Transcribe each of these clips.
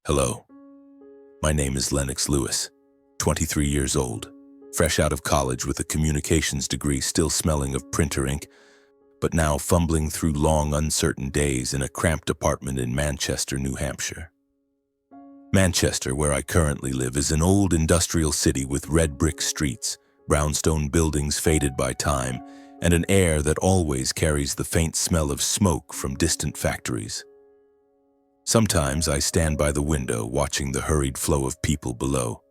Hello, my name is Lennox Lewis, 23 years old, fresh out of college with a communications degree still smelling of printer ink, but now fumbling through long, uncertain days in a cramped apartment in Manchester, New Hampshire. Manchester, where I currently live, is an old industrial city with red brick streets, brownstone buildings faded by time, and an air that always carries the faint smell of smoke from distant factories. Sometimes I stand by the window watching the hurried flow of people below,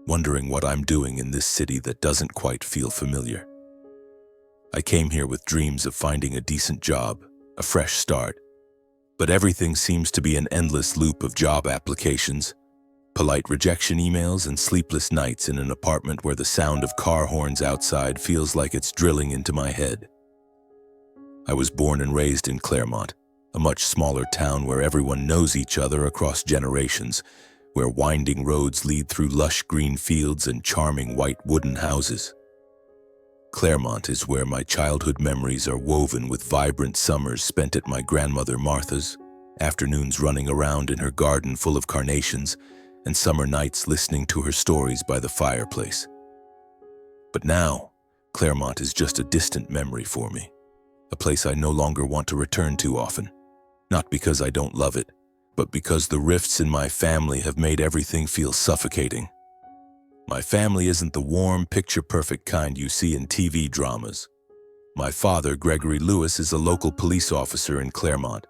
wondering what I'm doing in this city that doesn't quite feel familiar. I came here with dreams of finding a decent job, a fresh start, but everything seems to be an endless loop of job applications, polite rejection emails, and sleepless nights in an apartment where the sound of car horns outside feels like it's drilling into my head. I was born and raised in Claremont, a much smaller town where everyone knows each other across generations, where winding roads lead through lush green fields and charming white wooden houses. Claremont is where my childhood memories are woven with vibrant summers spent at my grandmother Martha's, afternoons running around in her garden full of carnations, and summer nights listening to her stories by the fireplace. But now, Claremont is just a distant memory for me, a place I no longer want to return to often. Not because I don't love it, but because the rifts in my family have made everything feel suffocating. My family isn't the warm, picture-perfect kind you see in TV dramas. My father, Gregory Lewis, is a local police officer in Claremont.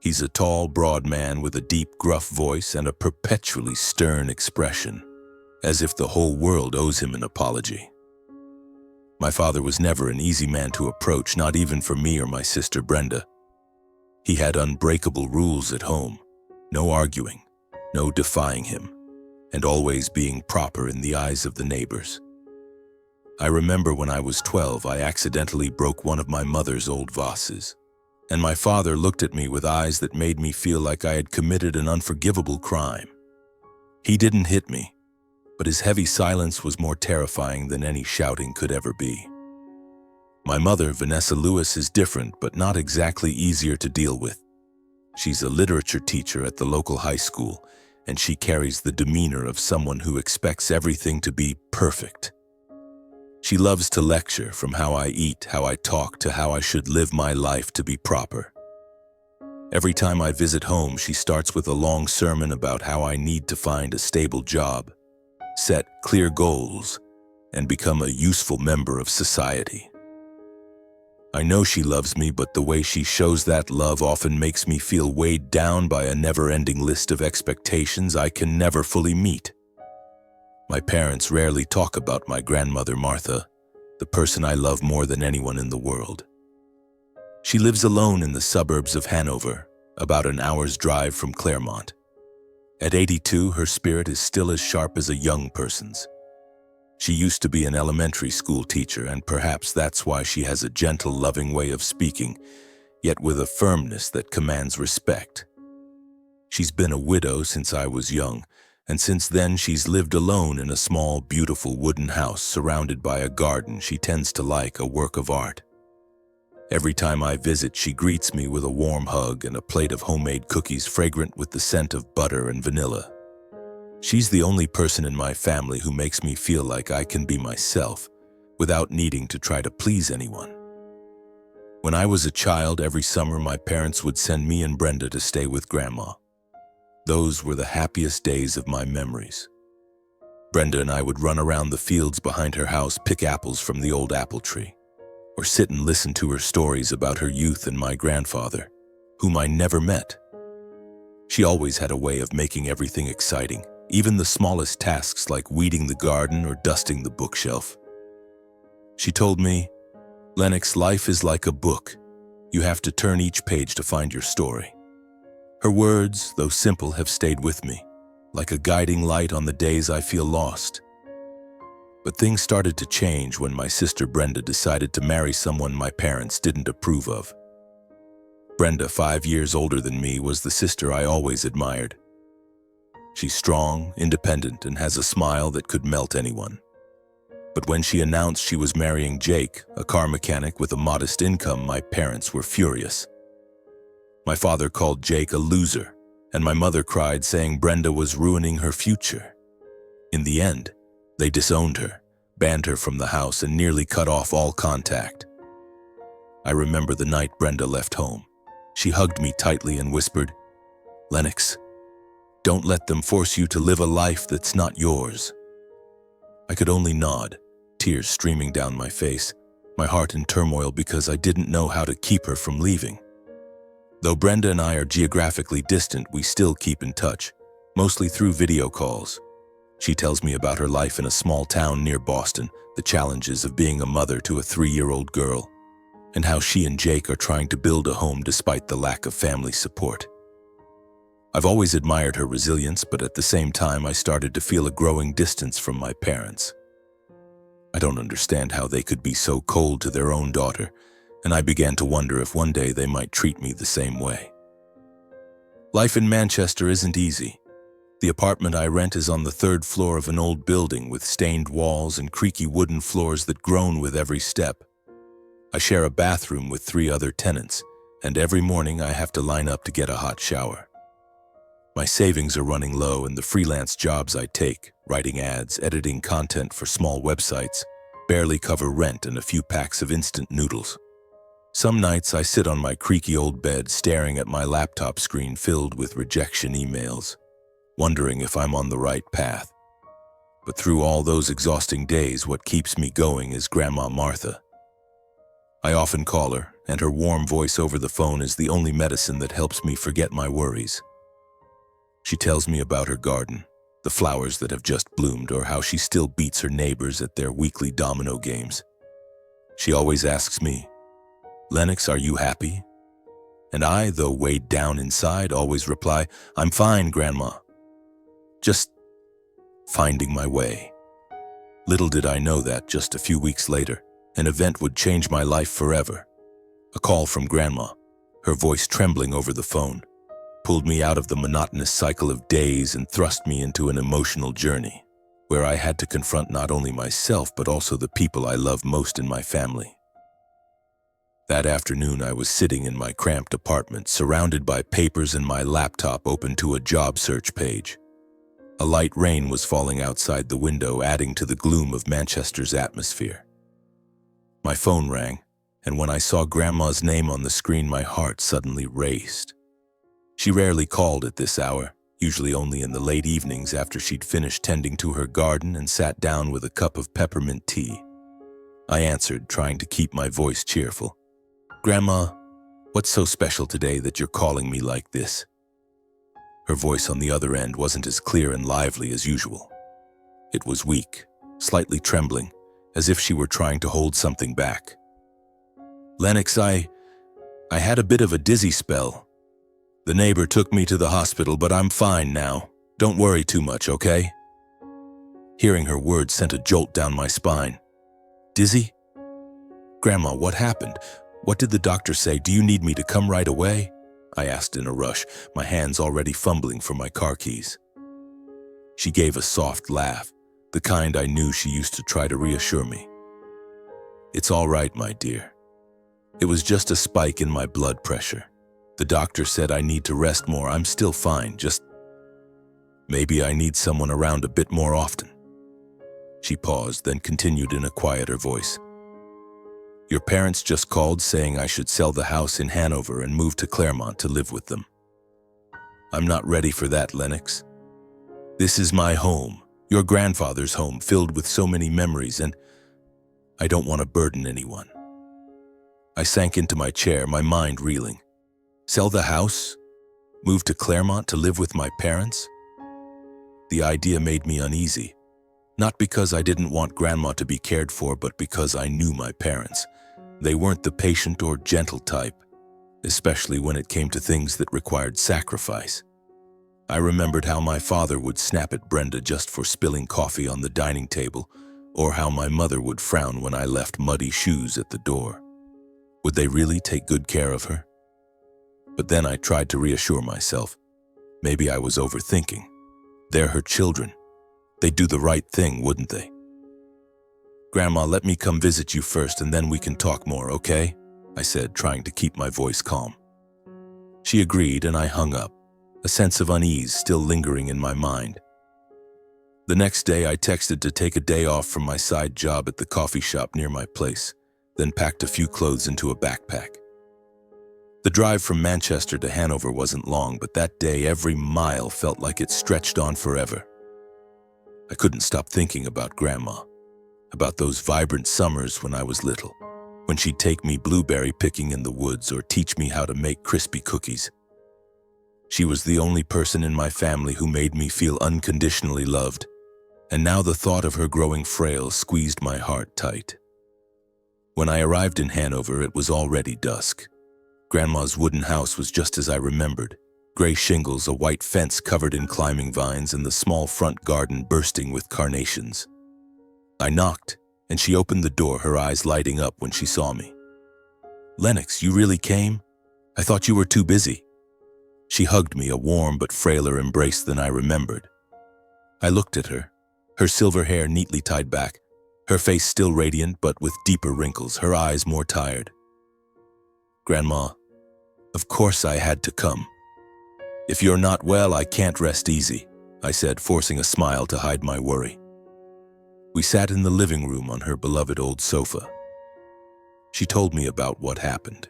He's a tall, broad man with a deep, gruff voice and a perpetually stern expression, as if the whole world owes him an apology. My father was never an easy man to approach, not even for me or my sister Brenda. He had unbreakable rules at home, no arguing, no defying him, and always being proper in the eyes of the neighbors. I remember when I was 12, I accidentally broke one of my mother's old vases, and my father looked at me with eyes that made me feel like I had committed an unforgivable crime. He didn't hit me, but his heavy silence was more terrifying than any shouting could ever be. My mother, Vanessa Lewis, is different, but not exactly easier to deal with. She's a literature teacher at the local high school, and she carries the demeanor of someone who expects everything to be perfect. She loves to lecture, from how I eat, how I talk, to how I should live my life to be proper. Every time I visit home, she starts with a long sermon about how I need to find a stable job, set clear goals, and become a useful member of society. I know she loves me, but the way she shows that love often makes me feel weighed down by a never-ending list of expectations I can never fully meet. My parents rarely talk about my grandmother Martha, the person I love more than anyone in the world. She lives alone in the suburbs of Hanover, about an hour's drive from Claremont. At 82, her spirit is still as sharp as a young person's. She used to be an elementary school teacher, and perhaps that's why she has a gentle, loving way of speaking, yet with a firmness that commands respect. She's been a widow since I was young, and since then she's lived alone in a small, beautiful wooden house surrounded by a garden she tends to like a work of art. Every time I visit, she greets me with a warm hug and a plate of homemade cookies fragrant with the scent of butter and vanilla. She's the only person in my family who makes me feel like I can be myself without needing to try to please anyone. When I was a child, every summer my parents would send me and Brenda to stay with Grandma. Those were the happiest days of my memories. Brenda and I would run around the fields behind her house, pick apples from the old apple tree, or sit and listen to her stories about her youth and my grandfather, whom I never met. She always had a way of making everything exciting, even the smallest tasks like weeding the garden or dusting the bookshelf. She told me, "Lennox, life is like a book. You have to turn each page to find your story." Her words, though simple, have stayed with me, like a guiding light on the days I feel lost. But things started to change when my sister Brenda decided to marry someone my parents didn't approve of. Brenda, 5 years older than me, was the sister I always admired. She's strong, independent, and has a smile that could melt anyone. But when she announced she was marrying Jake, a car mechanic with a modest income, my parents were furious. My father called Jake a loser and my mother cried, saying Brenda was ruining her future. In the end, they disowned her, banned her from the house, and nearly cut off all contact. I remember the night Brenda left home. She hugged me tightly and whispered, "Lennox, don't let them force you to live a life that's not yours." I could only nod, tears streaming down my face, my heart in turmoil because I didn't know how to keep her from leaving. Though Brenda and I are geographically distant, we still keep in touch, mostly through video calls. She tells me about her life in a small town near Boston, the challenges of being a mother to a 3-year-old girl, and how she and Jake are trying to build a home despite the lack of family support. I've always admired her resilience, but at the same time I started to feel a growing distance from my parents. I don't understand how they could be so cold to their own daughter, and I began to wonder if one day they might treat me the same way. Life in Manchester isn't easy. The apartment I rent is on the 3rd floor of an old building with stained walls and creaky wooden floors that groan with every step. I share a bathroom with 3 other tenants, and every morning I have to line up to get a hot shower. My savings are running low, and the freelance jobs I take, writing ads, editing content for small websites, barely cover rent and a few packs of instant noodles. Some nights I sit on my creaky old bed staring at my laptop screen filled with rejection emails, wondering if I'm on the right path. But through all those exhausting days, what keeps me going is Grandma Martha. I often call her, and her warm voice over the phone is the only medicine that helps me forget my worries. She tells me about her garden, the flowers that have just bloomed, or how she still beats her neighbors at their weekly domino games. She always asks me, "Lennox, are you happy?" And I, though weighed down inside, always reply, "I'm fine, Grandma. Just finding my way." Little did I know that just a few weeks later, an event would change my life forever. A call from Grandma, her voice trembling over the phone, pulled me out of the monotonous cycle of days and thrust me into an emotional journey, where I had to confront not only myself but also the people I love most in my family. That afternoon, I was sitting in my cramped apartment, surrounded by papers and my laptop open to a job search page. A light rain was falling outside the window, adding to the gloom of Manchester's atmosphere. My phone rang, and when I saw Grandma's name on the screen, my heart suddenly raced. She rarely called at this hour, usually only in the late evenings after she'd finished tending to her garden and sat down with a cup of peppermint tea. I answered, trying to keep my voice cheerful. "Grandma, what's so special today that you're calling me like this?" Her voice on the other end wasn't as clear and lively as usual. It was weak, slightly trembling, as if she were trying to hold something back. "Lennox, I had a bit of a dizzy spell. The neighbor took me to the hospital, but I'm fine now. Don't worry too much, okay?" Hearing her words sent a jolt down my spine. "Dizzy? Grandma, what happened? What did the doctor say? Do you need me to come right away?" I asked in a rush, my hands already fumbling for my car keys. She gave a soft laugh, the kind I knew she used to try to reassure me. "It's all right, my dear. It was just a spike in my blood pressure. The doctor said I need to rest more. I'm still fine, just maybe I need someone around a bit more often." She paused, then continued in a quieter voice. "Your parents just called saying I should sell the house in Hanover and move to Claremont to live with them. I'm not ready for that, Lennox. This is my home, your grandfather's home, filled with so many memories, and I don't want to burden anyone." I sank into my chair, my mind reeling. Sell the house? Move to Claremont to live with my parents? The idea made me uneasy, not because I didn't want Grandma to be cared for, but because I knew my parents. They weren't the patient or gentle type, especially when it came to things that required sacrifice. I remembered how my father would snap at Brenda just for spilling coffee on the dining table, or how my mother would frown when I left muddy shoes at the door. Would they really take good care of her? But then I tried to reassure myself. Maybe I was overthinking. They're her children. They'd do the right thing, wouldn't they? "Grandma, let me come visit you first and then we can talk more, okay?" I said, trying to keep my voice calm. She agreed and I hung up. a sense of unease still lingering in my mind. The next day, I texted to take a day off from my side job at the coffee shop near my place, then packed a few clothes into a backpack. The drive from Manchester to Hanover wasn't long, but that day every mile felt like it stretched on forever. I couldn't stop thinking about Grandma, about those vibrant summers when I was little, when she'd take me blueberry picking in the woods or teach me how to make crispy cookies. She was the only person in my family who made me feel unconditionally loved, and now the thought of her growing frail squeezed my heart tight. When I arrived in Hanover, it was already dusk. Grandma's wooden house was just as I remembered, gray shingles, a white fence covered in climbing vines, and the small front garden bursting with carnations. I knocked, and she opened the door, her eyes lighting up when she saw me. "Lennox, you really came? I thought you were too busy." She hugged me, a warm but frailer embrace than I remembered. I looked at her, her silver hair neatly tied back, her face still radiant but with deeper wrinkles, her eyes more tired. "Grandma, of course I had to come. If you're not well, I can't rest easy," I said, forcing a smile to hide my worry. We sat in the living room on her beloved old sofa. She told me about what happened.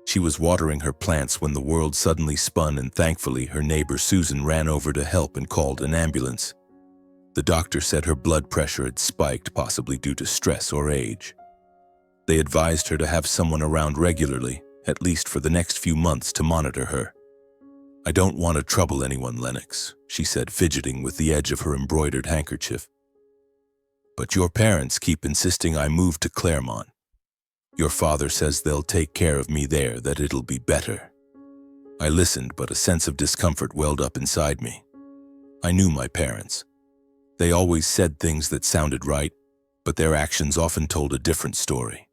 She was watering her plants when the world suddenly spun, and thankfully her neighbor Susan ran over to help and called an ambulance. The doctor said her blood pressure had spiked, possibly due to stress or age. They advised her to have someone around regularly, at least for the next few months, to monitor her. "I don't want to trouble anyone, Lennox," she said, fidgeting with the edge of her embroidered handkerchief. "But your parents keep insisting I move to Claremont. Your father says they'll take care of me there, that it'll be better." I listened, but a sense of discomfort welled up inside me. I knew my parents. They always said things that sounded right, but their actions often told a different story.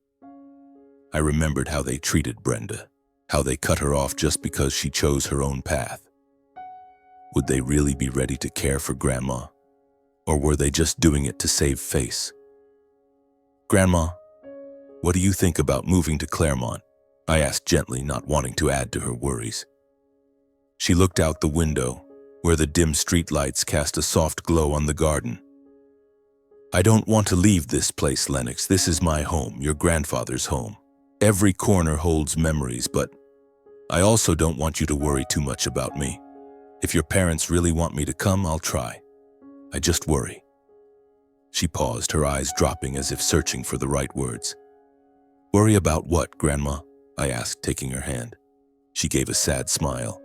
I remembered how they treated Brenda, how they cut her off just because she chose her own path. Would they really be ready to care for Grandma? Or were they just doing it to save face? "Grandma, what do you think about moving to Claremont?" I asked gently, not wanting to add to her worries. She looked out the window, where the dim streetlights cast a soft glow on the garden. "I don't want to leave this place, Lennox. This is my home, your grandfather's home. Every corner holds memories, but I also don't want you to worry too much about me. If your parents really want me to come, I'll try. I just worry." She paused, her eyes dropping as if searching for the right words. "Worry about what, Grandma?" I asked, taking her hand. She gave a sad smile.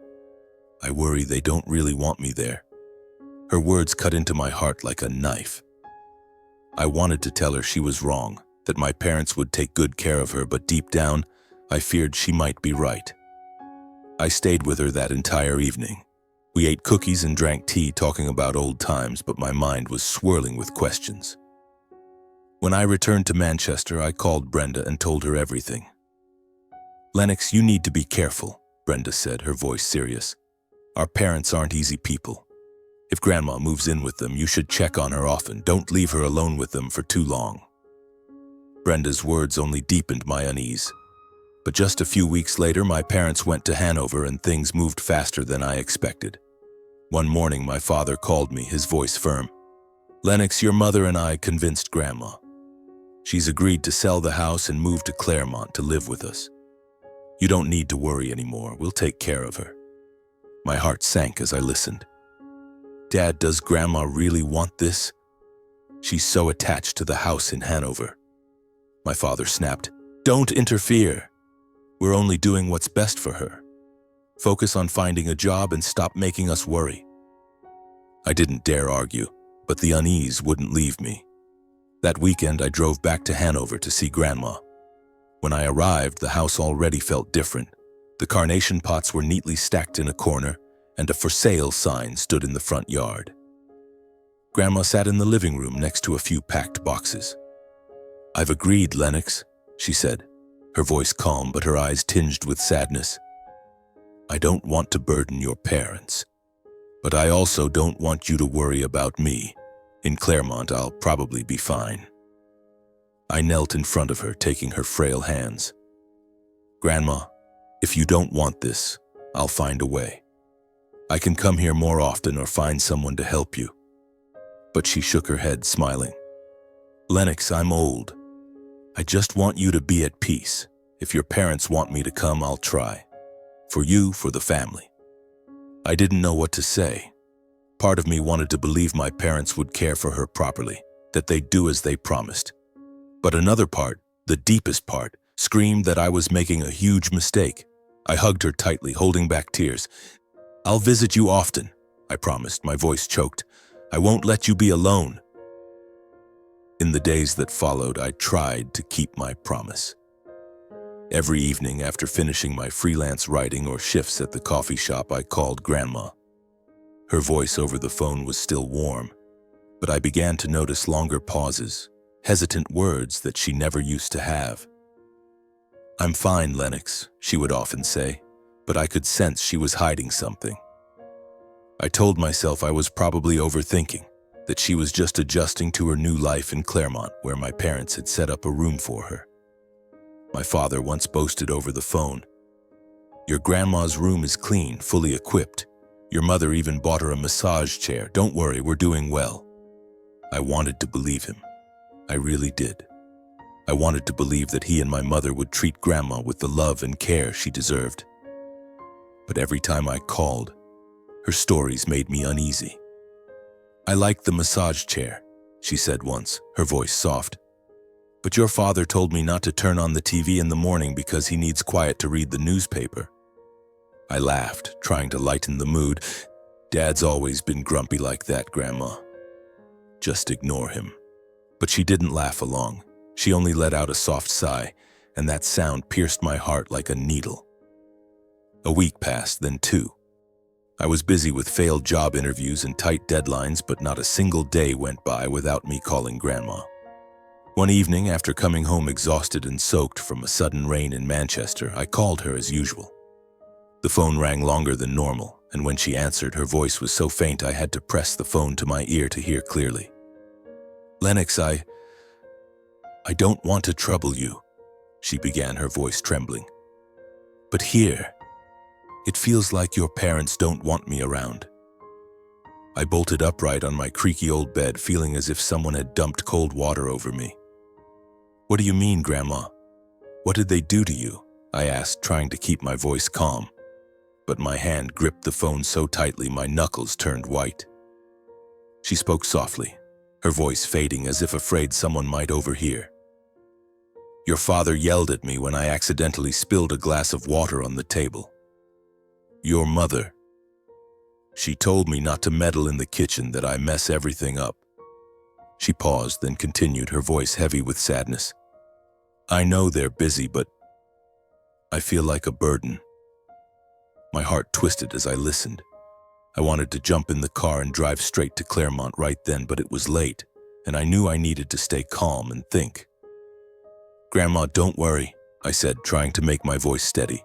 "I worry they don't really want me there." Her words cut into my heart like a knife. I wanted to tell her she was wrong, that my parents would take good care of her, but deep down, I feared she might be right. I stayed with her that entire evening. We ate cookies and drank tea, talking about old times, but my mind was swirling with questions. When I returned to Manchester, I called Brenda and told her everything. "Lennox, you need to be careful," Brenda said, her voice serious. "Our parents aren't easy people. If Grandma moves in with them, you should check on her often. Don't leave her alone with them for too long." Brenda's words only deepened my unease. But just a few weeks later, my parents went to Hanover and things moved faster than I expected. One morning, my father called me, his voice firm. "Lennox, your mother and I convinced Grandma. She's agreed to sell the house and move to Claremont to live with us. You don't need to worry anymore. We'll take care of her." My heart sank as I listened. "Dad, does Grandma really want this? She's so attached to the house in Hanover." My father snapped, "Don't interfere. We're only doing what's best for her. Focus on finding a job and stop making us worry." I didn't dare argue, but the unease wouldn't leave me. That weekend, I drove back to Hanover to see Grandma. When I arrived, the house already felt different. The carnation pots were neatly stacked in a corner, and a "for sale" sign stood in the front yard. Grandma sat in the living room next to a few packed boxes. "I've agreed, Lennox," she said, her voice calm but her eyes tinged with sadness. "I don't want to burden your parents, but I also don't want you to worry about me. In Claremont, I'll probably be fine." I knelt in front of her, taking her frail hands. "Grandma, if you don't want this, I'll find a way. I can come here more often or find someone to help you." But she shook her head, smiling. "Lennox, I'm old. I just want you to be at peace. If your parents want me to come, I'll try. For you, for the family." I didn't know what to say. Part of me wanted to believe my parents would care for her properly, that they'd do as they promised. But another part, the deepest part, screamed that I was making a huge mistake. I hugged her tightly, holding back tears. "I'll visit you often," I promised, my voice choked. "I won't let you be alone." In the days that followed, I tried to keep my promise. Every evening after finishing my freelance writing or shifts at the coffee shop, I called Grandma. Her voice over the phone was still warm, but I began to notice longer pauses, hesitant words that she never used to have. "I'm fine, Lennox," she would often say, but I could sense she was hiding something. I told myself I was probably overthinking, that she was just adjusting to her new life in Claremont, where my parents had set up a room for her. My father once boasted over the phone, "Your grandma's room is clean, fully equipped. Your mother even bought her a massage chair. Don't worry, we're doing well." I wanted to believe him. I really did. I wanted to believe that he and my mother would treat Grandma with the love and care she deserved. But every time I called, her stories made me uneasy. "I like the massage chair," she said once, her voice soft. "But your father told me not to turn on the TV in the morning because he needs quiet to read the newspaper." I laughed, trying to lighten the mood. "Dad's always been grumpy like that, Grandma. Just ignore him." But she didn't laugh along. She only let out a soft sigh, and that sound pierced my heart like a needle. A week passed, then two. I was busy with failed job interviews and tight deadlines, but not a single day went by without me calling Grandma. One evening, after coming home exhausted and soaked from a sudden rain in Manchester, I called her as usual. The phone rang longer than normal, and when she answered, her voice was so faint I had to press the phone to my ear to hear clearly. "Lennox, I don't want to trouble you," she began, her voice trembling. "But here, it feels like your parents don't want me around." I bolted upright on my creaky old bed, feeling as if someone had dumped cold water over me. "What do you mean, Grandma? What did they do to you?" I asked, trying to keep my voice calm. But my hand gripped the phone so tightly my knuckles turned white. She spoke softly, her voice fading as if afraid someone might overhear. "Your father yelled at me when I accidentally spilled a glass of water on the table. Your mother. She told me not to meddle in the kitchen, that I mess everything up." She paused, then continued, her voice heavy with sadness. "I know they're busy, but I feel like a burden." My heart twisted as I listened. I wanted to jump in the car and drive straight to Claremont right then, but it was late, and I knew I needed to stay calm and think. "Grandma, don't worry," I said, trying to make my voice steady.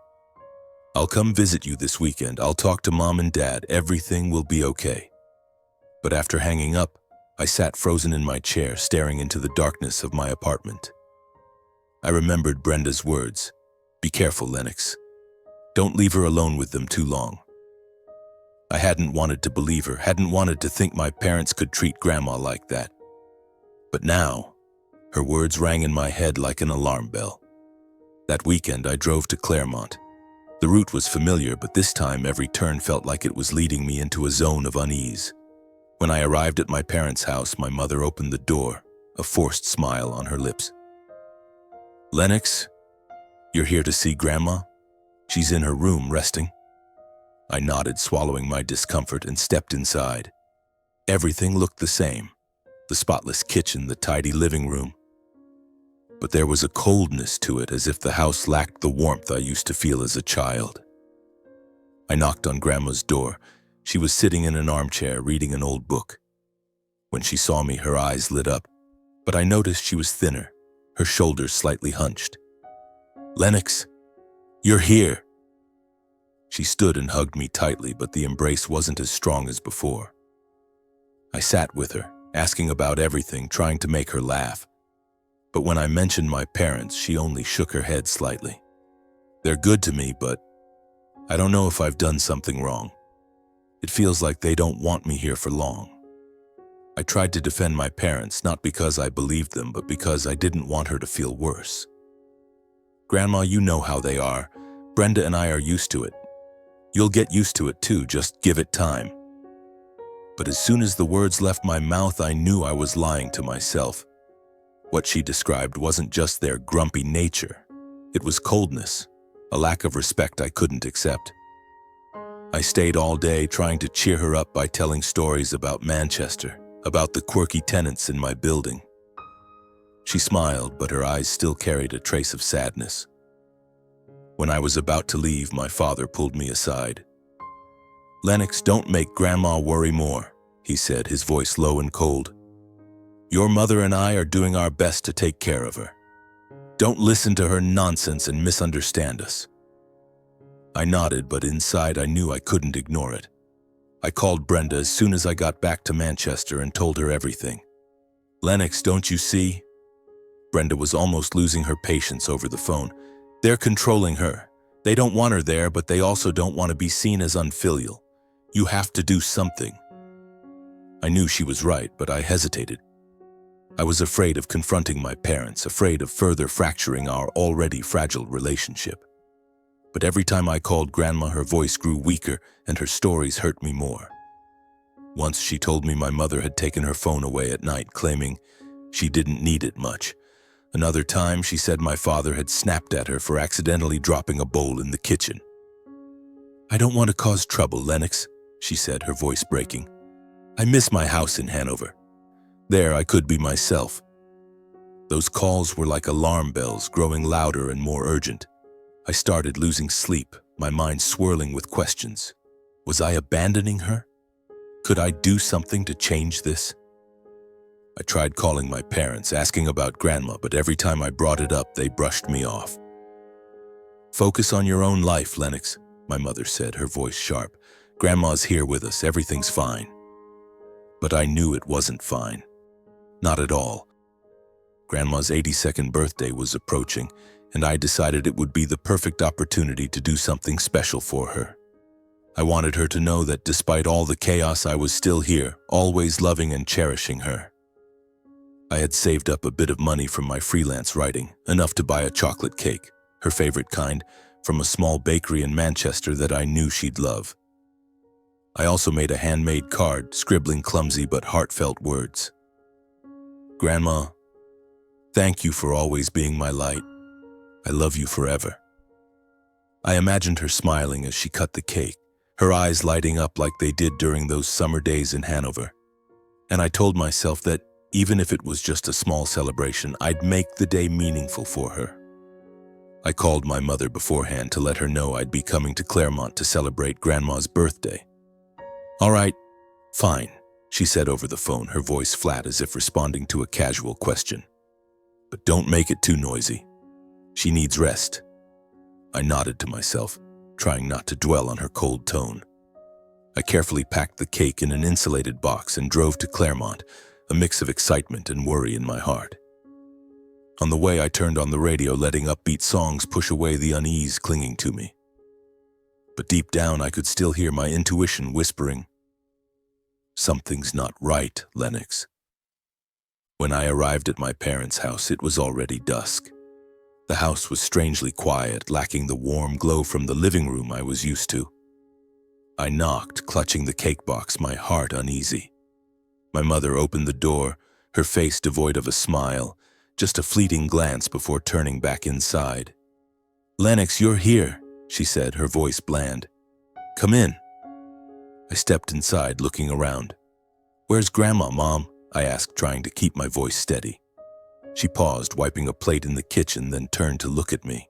"I'll come visit you this weekend. I'll talk to Mom and Dad. Everything will be okay." But after hanging up, I sat frozen in my chair, staring into the darkness of my apartment. I remembered Brenda's words, "Be careful, Lennox. Don't leave her alone with them too long." I hadn't wanted to believe her, hadn't wanted to think my parents could treat Grandma like that. But now, her words rang in my head like an alarm bell. That weekend, I drove to Claremont. The route was familiar, but this time every turn felt like it was leading me into a zone of unease. When I arrived at my parents' house, my mother opened the door, a forced smile on her lips. "Lennox, you're here to see Grandma? She's in her room, resting." I nodded, swallowing my discomfort, and stepped inside. Everything looked the same, the spotless kitchen, the tidy living room. But there was a coldness to it, as if the house lacked the warmth I used to feel as a child. I knocked on Grandma's door. She was sitting in an armchair, reading an old book. When she saw me, her eyes lit up, but I noticed she was thinner, her shoulders slightly hunched. "Lennox, you're here." She stood and hugged me tightly, but the embrace wasn't as strong as before. I sat with her, asking about everything, trying to make her laugh. But when I mentioned my parents, she only shook her head slightly. "They're good to me, but I don't know if I've done something wrong." It feels like they don't want me here for long. I tried to defend my parents, not because I believed them, but because I didn't want her to feel worse. Grandma, you know how they are. Brenda and I are used to it. You'll get used to it too, just give it time. But as soon as the words left my mouth, I knew I was lying to myself. What she described wasn't just their grumpy nature. It was coldness, a lack of respect I couldn't accept. I stayed all day trying to cheer her up by telling stories about Manchester, about the quirky tenants in my building. She smiled, but her eyes still carried a trace of sadness. When I was about to leave, my father pulled me aside. "Lennox, don't make Grandma worry more," he said, his voice low and cold. "Your mother and I are doing our best to take care of her. Don't listen to her nonsense and misunderstand us." I nodded, but inside I knew I couldn't ignore it. I called Brenda as soon as I got back to Manchester and told her everything. "Lennox, don't you see?" Brenda was almost losing her patience over the phone. "They're controlling her. They don't want her there, but they also don't want to be seen as unfilial. You have to do something." I knew she was right, but I hesitated. I was afraid of confronting my parents, afraid of further fracturing our already fragile relationship. But every time I called Grandma, her voice grew weaker and her stories hurt me more. Once she told me my mother had taken her phone away at night, claiming she didn't need it much. Another time, she said my father had snapped at her for accidentally dropping a bowl in the kitchen. "I don't want to cause trouble, Lennox," she said, her voice breaking. "I miss my house in Hanover. There I could be myself." Those calls were like alarm bells, growing louder and more urgent. I started losing sleep, my mind swirling with questions. Was I abandoning her? Could I do something to change this? I tried calling my parents, asking about Grandma, but every time I brought it up, they brushed me off. "Focus on your own life, Lennox," my mother said, her voice sharp. "Grandma's here with us, everything's fine." But I knew it wasn't fine. Not at all. Grandma's 82nd birthday was approaching, and I decided it would be the perfect opportunity to do something special for her. I wanted her to know that despite all the chaos, I was still here, always loving and cherishing her. I had saved up a bit of money from my freelance writing, enough to buy a chocolate cake, her favorite kind, from a small bakery in Manchester that I knew she'd love. I also made a handmade card, scribbling clumsy but heartfelt words. "Grandma, thank you for always being my light. I love you forever." I imagined her smiling as she cut the cake, her eyes lighting up like they did during those summer days in Hanover. And I told myself that even if it was just a small celebration, I'd make the day meaningful for her. I called my mother beforehand to let her know I'd be coming to Claremont to celebrate Grandma's birthday. "All right, fine," she said over the phone, her voice flat as if responding to a casual question. "But don't make it too noisy. She needs rest." I nodded to myself, trying not to dwell on her cold tone. I carefully packed the cake in an insulated box and drove to Claremont, a mix of excitement and worry in my heart. On the way, I turned on the radio, letting upbeat songs push away the unease clinging to me. But deep down, I could still hear my intuition whispering, "Something's not right, Lennox." When I arrived at my parents' house, it was already dusk. The house was strangely quiet, lacking the warm glow from the living room I was used to. I knocked, clutching the cake box, my heart uneasy. My mother opened the door, her face devoid of a smile, just a fleeting glance before turning back inside. "Lennox, you're here," she said, her voice bland. "Come in." I stepped inside, looking around. "Where's Grandma, Mom?" I asked, trying to keep my voice steady. She paused, wiping a plate in the kitchen, then turned to look at me.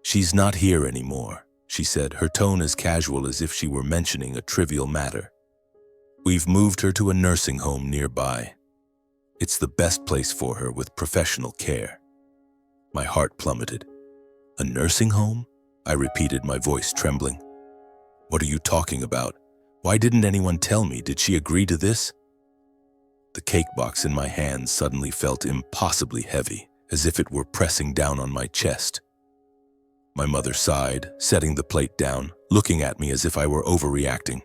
"She's not here anymore," she said, her tone as casual as if she were mentioning a trivial matter. "We've moved her to a nursing home nearby. It's the best place for her with professional care." My heart plummeted. "A nursing home?" I repeated, my voice trembling. "What are you talking about? Why didn't anyone tell me? Did she agree to this?" The cake box in my hands suddenly felt impossibly heavy, as if it were pressing down on my chest. My mother sighed, setting the plate down, looking at me as if I were overreacting.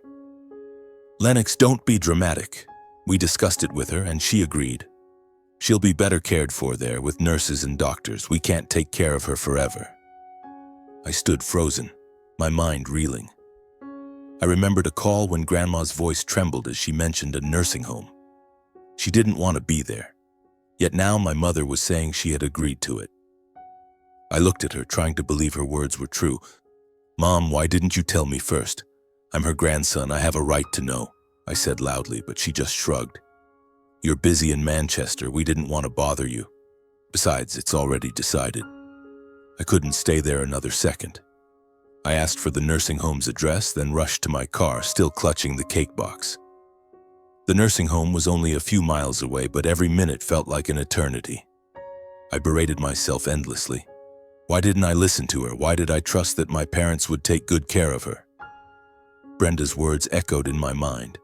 Lennox, don't be dramatic. We discussed it with her and she agreed. She'll be better cared for there with nurses and doctors. We can't take care of her forever. I stood frozen, my mind reeling. I remembered a call when Grandma's voice trembled as she mentioned a nursing home. She didn't want to be there, yet now my mother was saying she had agreed to it. I looked at her, trying to believe her words were true. "Mom, why didn't you tell me first? I'm her grandson, I have a right to know," I said loudly, but she just shrugged. "You're busy in Manchester, we didn't want to bother you. Besides, it's already decided." I couldn't stay there another second. I asked for the nursing home's address, then rushed to my car, still clutching the cake box. The nursing home was only a few miles away, but every minute felt like an eternity. I berated myself endlessly. Why didn't I listen to her? Why did I trust that my parents would take good care of her? Brenda's words echoed in my mind.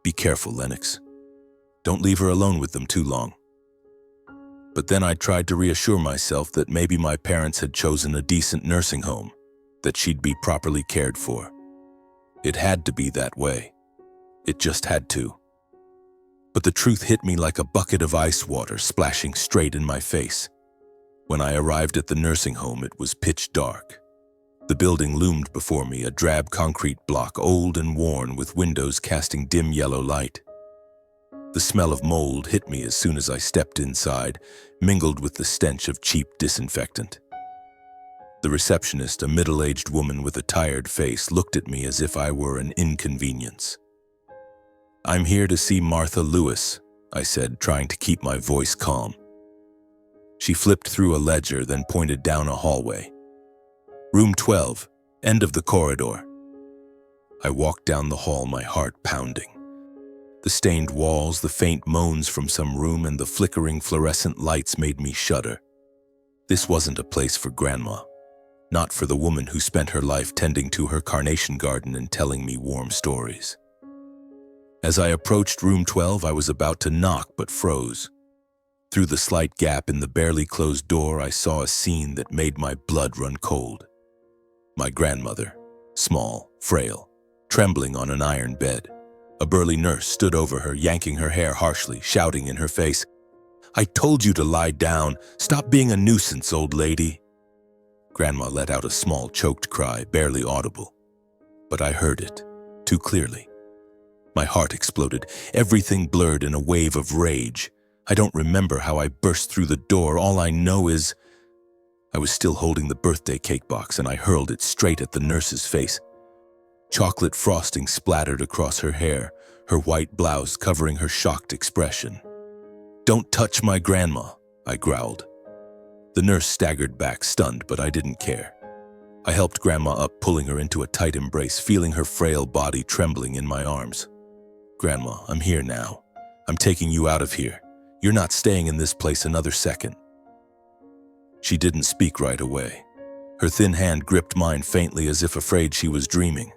"Be careful, Lennox. Don't leave her alone with them too long." But then I tried to reassure myself that maybe my parents had chosen a decent nursing home, that she'd be properly cared for. It had to be that way. It just had to. But the truth hit me like a bucket of ice water splashing straight in my face. When I arrived at the nursing home, it was pitch dark. The building loomed before me, a drab concrete block, old and worn, with windows casting dim yellow light. The smell of mold hit me as soon as I stepped inside, mingled with the stench of cheap disinfectant. The receptionist, a middle-aged woman with a tired face, looked at me as if I were an inconvenience. "I'm here to see Martha Lewis," I said, trying to keep my voice calm. She flipped through a ledger, then pointed down a hallway. "Room 12, end of the corridor." I walked down the hall, my heart pounding. The stained walls, the faint moans from some room, and the flickering fluorescent lights made me shudder. This wasn't a place for Grandma. Not for the woman who spent her life tending to her carnation garden and telling me warm stories. As I approached room 12, I was about to knock but froze. Through the slight gap in the barely closed door, I saw a scene that made my blood run cold. My grandmother, small, frail, trembling on an iron bed. A burly nurse stood over her, yanking her hair harshly, shouting in her face, "I told you to lie down. Stop being a nuisance, old lady." Grandma let out a small, choked cry, barely audible. But I heard it, too clearly. My heart exploded, everything blurred in a wave of rage. I don't remember how I burst through the door. All I know is I was still holding the birthday cake box, and I hurled it straight at the nurse's face. Chocolate frosting splattered across her hair, her white blouse covering her shocked expression. "Don't touch my grandma," I growled. The nurse staggered back, stunned, but I didn't care. I helped Grandma up, pulling her into a tight embrace, feeling her frail body trembling in my arms. "Grandma, I'm here now. I'm taking you out of here. You're not staying in this place another second." She didn't speak right away. Her thin hand gripped mine faintly, as if afraid she was dreaming.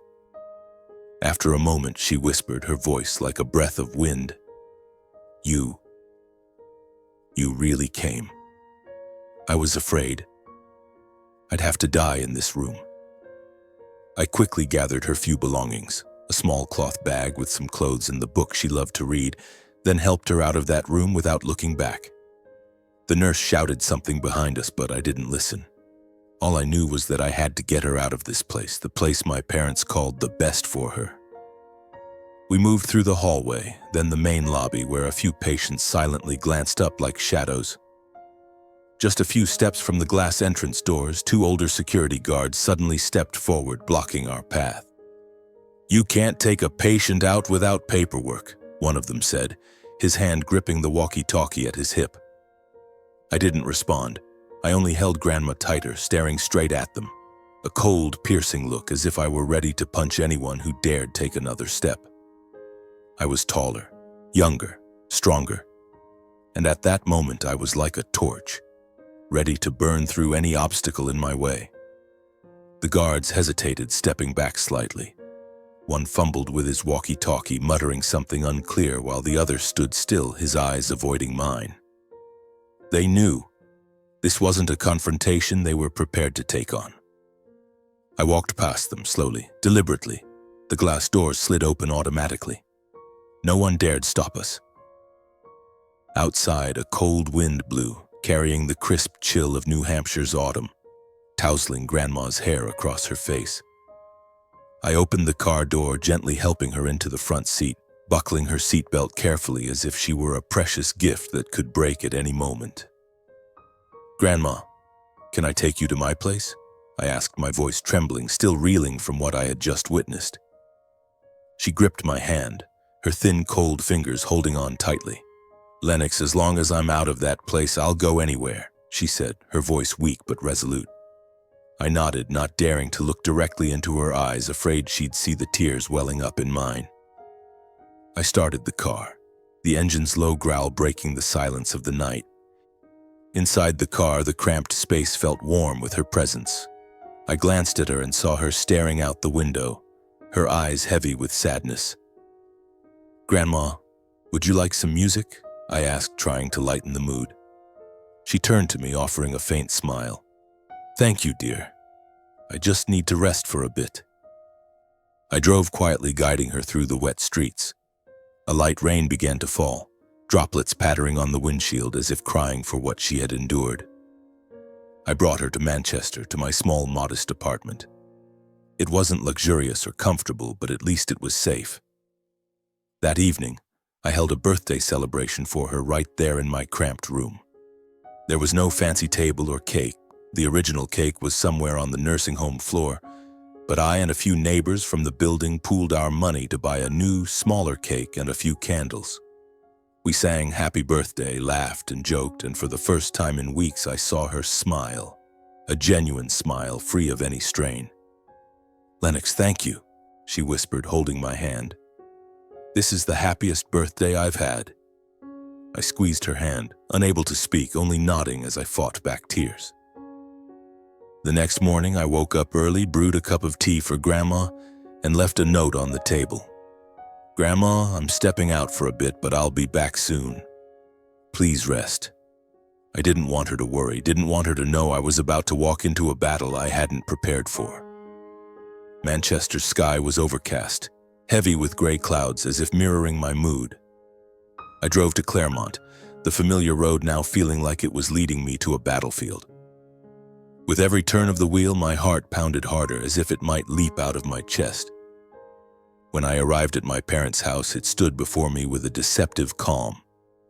After a moment, she whispered, her voice like a breath of wind. You really came." I was afraid. I'd have to die in this room. I quickly gathered her few belongings, a small cloth bag with some clothes and the book she loved to read, then helped her out of that room without looking back. The nurse shouted something behind us, but I didn't listen. All I knew was that I had to get her out of this place, the place my parents called the best for her. We moved through the hallway, then the main lobby, where a few patients silently glanced up like shadows. Just a few steps from the glass entrance doors, two older security guards suddenly stepped forward, blocking our path. "You can't take a patient out without paperwork," one of them said, his hand gripping the walkie-talkie at his hip. I didn't respond. I only held Grandma tighter, staring straight at them. A cold, piercing look, as if I were ready to punch anyone who dared take another step. I was taller, younger, stronger. And at that moment, I was like a torch, ready to burn through any obstacle in my way. The guards hesitated, stepping back slightly. One fumbled with his walkie-talkie, muttering something unclear, while the other stood still, his eyes avoiding mine. They knew. This wasn't a confrontation they were prepared to take on. I walked past them slowly, deliberately, The glass doors slid open automatically. No one dared stop us. Outside, a cold wind blew, carrying the crisp chill of New Hampshire's autumn, tousling Grandma's hair across her face. I opened the car door, gently helping her into the front seat, buckling her seatbelt carefully as if she were a precious gift that could break at any moment. "Grandma, can I take you to my place?" I asked, my voice trembling, still reeling from what I had just witnessed. She gripped my hand, her thin, cold fingers holding on tightly. "Lennox, as long as I'm out of that place, I'll go anywhere," she said, her voice weak but resolute. I nodded, not daring to look directly into her eyes, afraid she'd see the tears welling up in mine. I started the car, the engine's low growl breaking the silence of the night. Inside the car, the cramped space felt warm with her presence. I glanced at her and saw her staring out the window, her eyes heavy with sadness. "Grandma, would you like some music?" I asked, trying to lighten the mood. She turned to me, offering a faint smile. "Thank you, dear. I just need to rest for a bit." I drove quietly, guiding her through the wet streets. A light rain began to fall, droplets pattering on the windshield as if crying for what she had endured. I brought her to Manchester, to my small, modest apartment. It wasn't luxurious or comfortable, but at least it was safe. That evening, I held a birthday celebration for her right there in my cramped room. There was no fancy table or cake. The original cake was somewhere on the nursing home floor, but I and a few neighbors from the building pooled our money to buy a new, smaller cake and a few candles. We sang happy birthday, laughed and joked, and for the first time in weeks I saw her smile, a genuine smile free of any strain. "Lennox, thank you," she whispered, holding my hand. "This is the happiest birthday I've had." I squeezed her hand, unable to speak, only nodding as I fought back tears. The next morning, I woke up early, brewed a cup of tea for Grandma, and left a note on the table. "Grandma, I'm stepping out for a bit, but I'll be back soon. Please rest." I didn't want her to worry, didn't want her to know I was about to walk into a battle I hadn't prepared for. Manchester's sky was overcast, heavy with gray clouds as if mirroring my mood. I drove to Claremont, the familiar road now feeling like it was leading me to a battlefield. With every turn of the wheel, my heart pounded harder, as if it might leap out of my chest. When I arrived at my parents' house, it stood before me with a deceptive calm.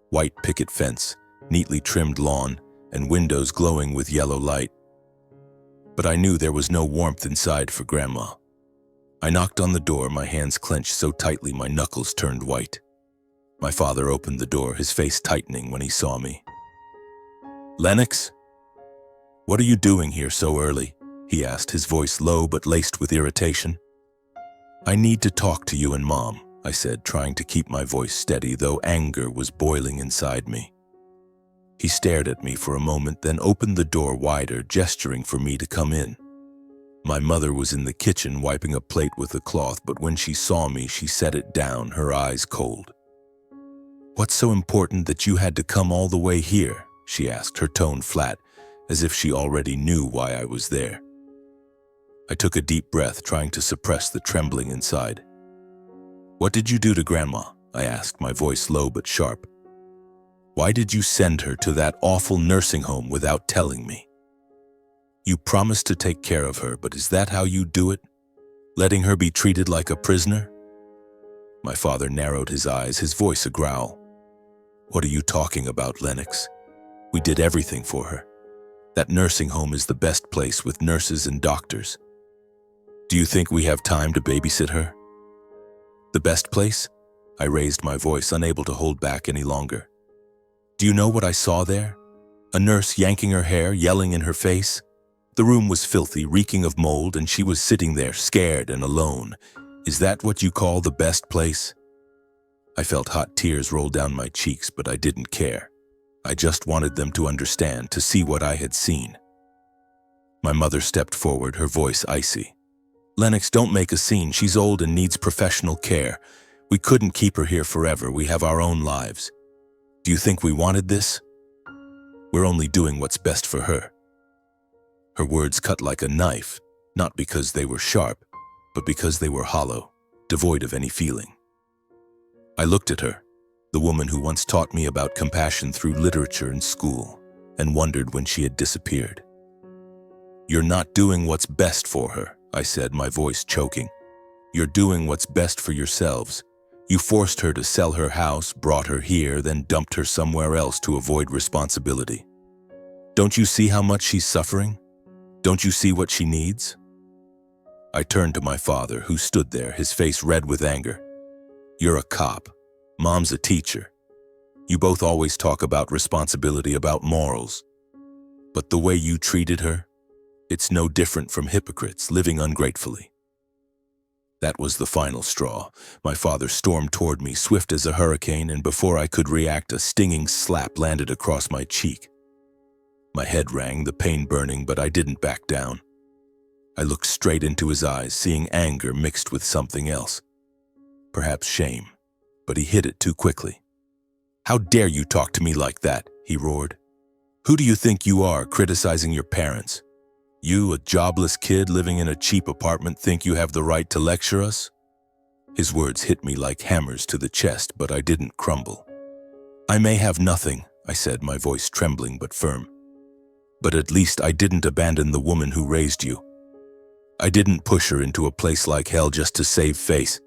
White picket fence, neatly trimmed lawn, and windows glowing with yellow light. But I knew there was no warmth inside for Grandma. I knocked on the door, my hands clenched so tightly my knuckles turned white. My father opened the door, his face tightening when he saw me. "Lennox? What are you doing here so early?" he asked, his voice low but laced with irritation. "I need to talk to you and Mom," I said, trying to keep my voice steady, though anger was boiling inside me. He stared at me for a moment, then opened the door wider, gesturing for me to come in. My mother was in the kitchen wiping a plate with a cloth, but when she saw me, she set it down, her eyes cold. "What's so important that you had to come all the way here?" she asked, her tone flat, as if she already knew why I was there. I took a deep breath, trying to suppress the trembling inside. "What did you do to Grandma?" I asked, my voice low but sharp. "Why did you send her to that awful nursing home without telling me? You promised to take care of her, but is that how you do it? Letting her be treated like a prisoner?" My father narrowed his eyes, his voice a growl. "What are you talking about, Lennox? We did everything for her. That nursing home is the best place with nurses and doctors. Do you think we have time to babysit her?" "The best place?" I raised my voice, unable to hold back any longer. "Do you know what I saw there? A nurse yanking her hair, yelling in her face. The room was filthy, reeking of mold, and she was sitting there, scared and alone. Is that what you call the best place?" I felt hot tears roll down my cheeks, but I didn't care. I just wanted them to understand, to see what I had seen. My mother stepped forward, her voice icy. "Lennox, don't make a scene. She's old and needs professional care. We couldn't keep her here forever. We have our own lives. Do you think we wanted this? We're only doing what's best for her." Her words cut like a knife, not because they were sharp, but because they were hollow. devoid of any feeling. I looked at her, the woman who once taught me about compassion through literature in school, and wondered when she had disappeared. "You're not doing what's best for her," I said, my voice choking. "You're doing what's best for yourselves. You forced her to sell her house, brought her here, then dumped her somewhere else to avoid responsibility. Don't you see how much she's suffering? Don't you see what she needs?" I turned to my father, who stood there, his face red with anger. "You're a cop. Mom's a teacher. You both always talk about responsibility, about morals. But the way you treated her, it's no different from hypocrites living ungratefully." That was the final straw. My father stormed toward me, swift as a hurricane, and before I could react, a stinging slap landed across my cheek. My head rang, the pain burning, but I didn't back down. I looked straight into his eyes, seeing anger mixed with something else. Perhaps shame, but he hid it too quickly. "How dare you talk to me like that?" he roared. "Who do you think you are, criticizing your parents? You, a jobless kid living in a cheap apartment, think you have the right to lecture us?" His words hit me like hammers to the chest, but I didn't crumble. "I may have nothing," I said, my voice trembling but firm. "But at least I didn't abandon the woman who raised you. I didn't push her into a place like hell just to save face."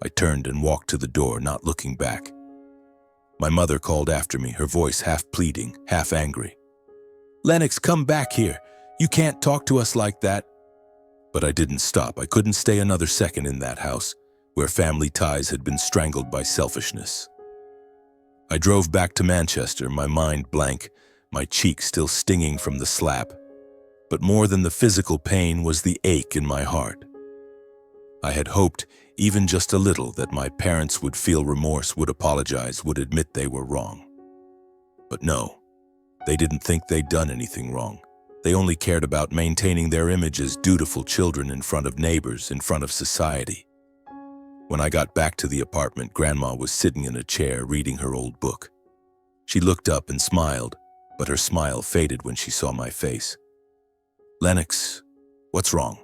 I turned and walked to the door, not looking back. My mother called after me, her voice half pleading, half angry. "Lennox, come back here. You can't talk to us like that." But I didn't stop. I couldn't stay another second in that house, where family ties had been strangled by selfishness. I drove back to Manchester, my mind blank, my cheek still stinging from the slap. But more than the physical pain was the ache in my heart. I had hoped, even just a little, that my parents would feel remorse, would apologize, would admit they were wrong. But no, they didn't think they'd done anything wrong. They only cared about maintaining their image as dutiful children in front of neighbors, in front of society. When I got back to the apartment, Grandma was sitting in a chair reading her old book. She looked up and smiled, but her smile faded when she saw my face. "Lennox, what's wrong?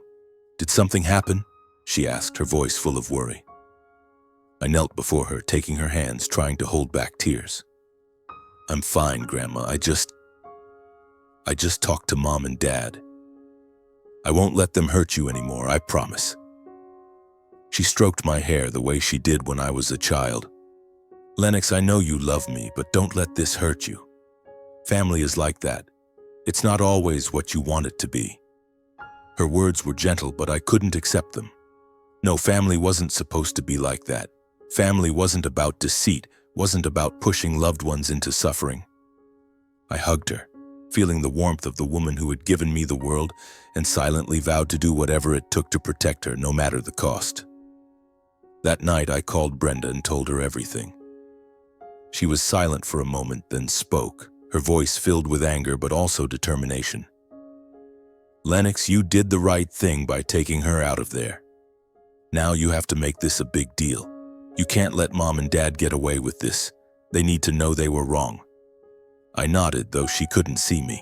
Did something happen?" she asked, her voice full of worry. I knelt before her, taking her hands, trying to hold back tears. "I'm fine, Grandma. I just talked to Mom and Dad. I won't let them hurt you anymore, I promise." She stroked my hair the way she did when I was a child. "Lennox, I know you love me, but don't let this hurt you. Family is like that. It's not always what you want it to be." Her words were gentle, but I couldn't accept them. No, family wasn't supposed to be like that. Family wasn't about deceit, wasn't about pushing loved ones into suffering. I hugged her, feeling the warmth of the woman who had given me the world, and silently vowed to do whatever it took to protect her, no matter the cost. That night, I called Brenda and told her everything. She was silent for a moment, then spoke, her voice filled with anger but also determination. "Lennox, you did the right thing by taking her out of there. Now you have to make this a big deal. You can't let Mom and Dad get away with this. They need to know they were wrong." I nodded, though she couldn't see me.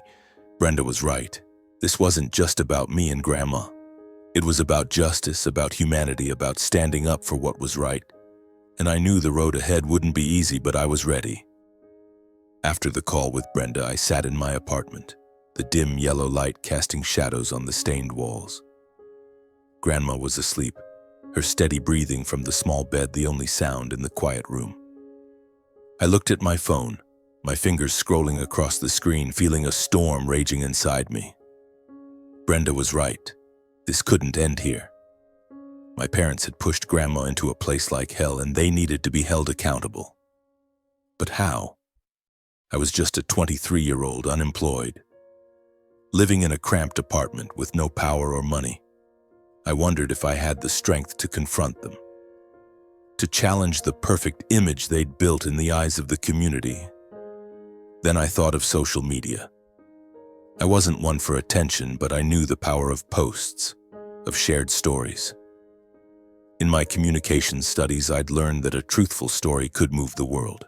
Brenda was right. This wasn't just about me and Grandma. It was about justice, about humanity, about standing up for what was right. And I knew the road ahead wouldn't be easy, but I was ready. After the call with Brenda, I sat in my apartment, the dim yellow light casting shadows on the stained walls. Grandma was asleep, her steady breathing from the small bed the only sound in the quiet room. I looked at my phone, my fingers scrolling across the screen, feeling a storm raging inside me. Brenda was right. This couldn't end here. My parents had pushed Grandma into a place like hell, and they needed to be held accountable. But how? I was just a 23-year-old, unemployed, living in a cramped apartment with no power or money. I wondered if I had the strength to confront them, to challenge the perfect image they'd built in the eyes of the community. Then I thought of social media. I wasn't one for attention, but I knew the power of posts, of shared stories. In my communications studies, I'd learned that a truthful story could move the world.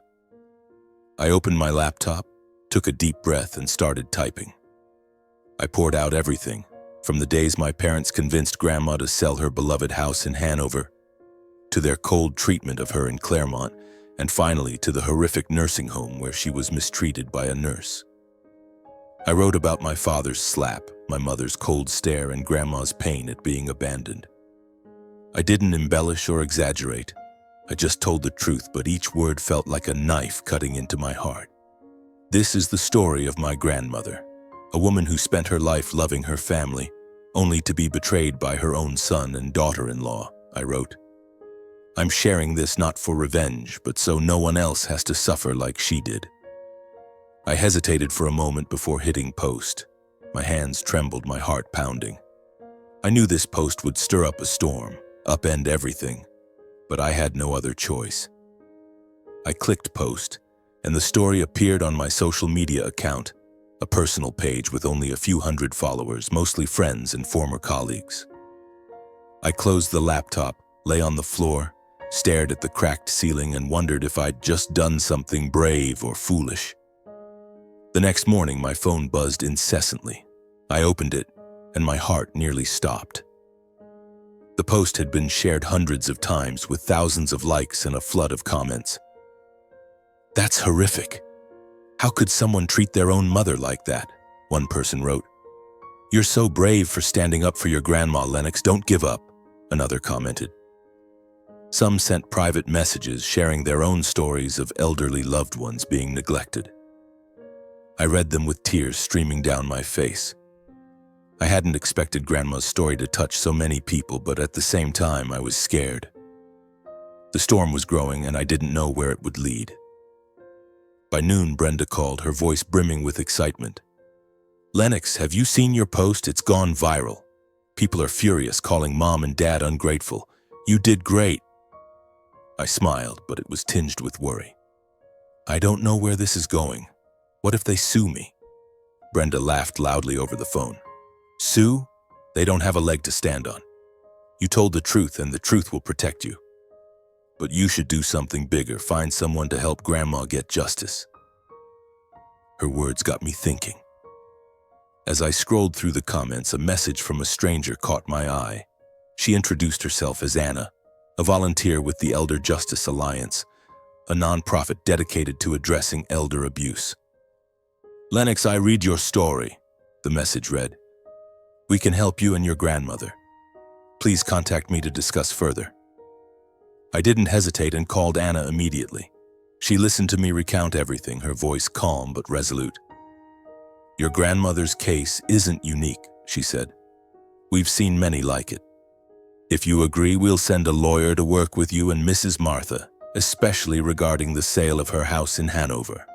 I opened my laptop, took a deep breath, and started typing. I poured out everything, from the days my parents convinced Grandma to sell her beloved house in Hanover, to their cold treatment of her in Claremont, and finally to the horrific nursing home where she was mistreated by a nurse. I wrote about my father's slap, my mother's cold stare, and Grandma's pain at being abandoned. I didn't embellish or exaggerate. I just told the truth, but each word felt like a knife cutting into my heart. This is the story of my grandmother, a woman who spent her life loving her family, only to be betrayed by her own son and daughter-in-law, I wrote. I'm sharing this not for revenge, but so no one else has to suffer like she did. I hesitated for a moment before hitting post. My hands trembled, my heart pounding. I knew this post would stir up a storm, upend everything, but I had no other choice. I clicked post, and the story appeared on my social media account, a personal page with only a few hundred followers, mostly friends and former colleagues. I closed the laptop, lay on the floor, stared at the cracked ceiling, and wondered if I'd just done something brave or foolish. The next morning, my phone buzzed incessantly. I opened it, and my heart nearly stopped. The post had been shared hundreds of times with thousands of likes and a flood of comments. "That's horrific. How could someone treat their own mother like that?" one person wrote. "You're so brave for standing up for your grandma, Lennox. Don't give up," another commented. Some sent private messages sharing their own stories of elderly loved ones being neglected. I read them with tears streaming down my face. I hadn't expected Grandma's story to touch so many people, but at the same time I was scared. The storm was growing and I didn't know where it would lead. By noon, Brenda called, her voice brimming with excitement. "Lennox, have you seen your post? It's gone viral. People are furious, calling Mom and Dad ungrateful. You did great." I smiled, but it was tinged with worry. "I don't know where this is going. What if they sue me?" Brenda laughed loudly over the phone. "Sue? They don't have a leg to stand on. You told the truth, and the truth will protect you. But you should do something bigger. Find someone to help Grandma get justice." Her words got me thinking. As I scrolled through the comments, a message from a stranger caught my eye. She introduced herself as Anna, a volunteer with the Elder Justice Alliance, a nonprofit dedicated to addressing elder abuse. "Lennox, I read your story," the message read. "We can help you and your grandmother. Please contact me to discuss further." I didn't hesitate and called Anna immediately. She listened to me recount everything, her voice calm but resolute. "Your grandmother's case isn't unique," she said. "We've seen many like it. If you agree, we'll send a lawyer to work with you and Mrs. Martha, especially regarding the sale of her house in Hanover."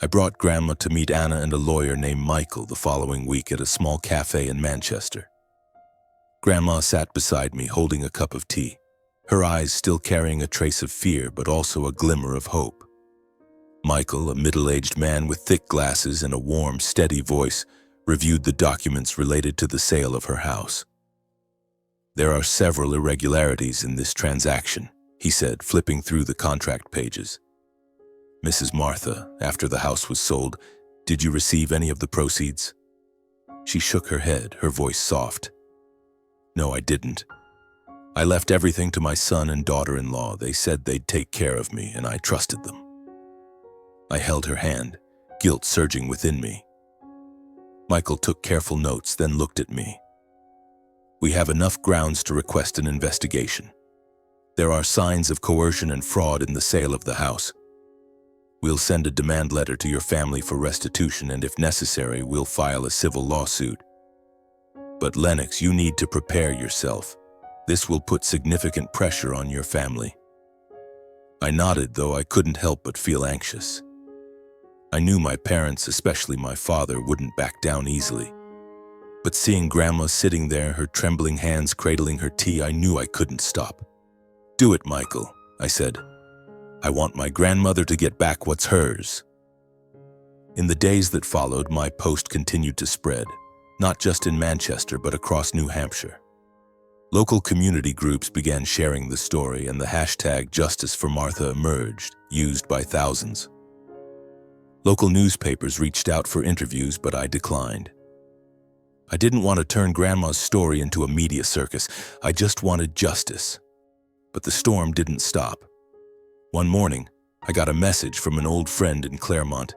I brought Grandma to meet Anna and a lawyer named Michael the following week at a small cafe in Manchester. Grandma sat beside me holding a cup of tea, her eyes still carrying a trace of fear but also a glimmer of hope. Michael, a middle-aged man with thick glasses and a warm, steady voice, reviewed the documents related to the sale of her house. "There are several irregularities in this transaction," he said, flipping through the contract pages. "Mrs. Martha, after the house was sold, did you receive any of the proceeds?" She shook her head, her voice soft. "No, I didn't. I left everything to my son and daughter-in-law. They said they'd take care of me, and I trusted them." I held her hand, guilt surging within me. Michael took careful notes, then looked at me. "We have enough grounds to request an investigation. There are signs of coercion and fraud in the sale of the house. We'll send a demand letter to your family for restitution, and if necessary, we'll file a civil lawsuit. But Lennox, you need to prepare yourself. This will put significant pressure on your family." I nodded, though I couldn't help but feel anxious. I knew my parents, especially my father, wouldn't back down easily. But seeing Grandma sitting there, her trembling hands cradling her tea, I knew I couldn't stop. "Do it, Michael," I said. "I want my grandmother to get back what's hers." In the days that followed, my post continued to spread, not just in Manchester, but across New Hampshire. Local community groups began sharing the story, and the hashtag Justice for Martha emerged, used by thousands. Local newspapers reached out for interviews, but I declined. I didn't want to turn Grandma's story into a media circus. I just wanted justice. But the storm didn't stop. One morning, I got a message from an old friend in Claremont.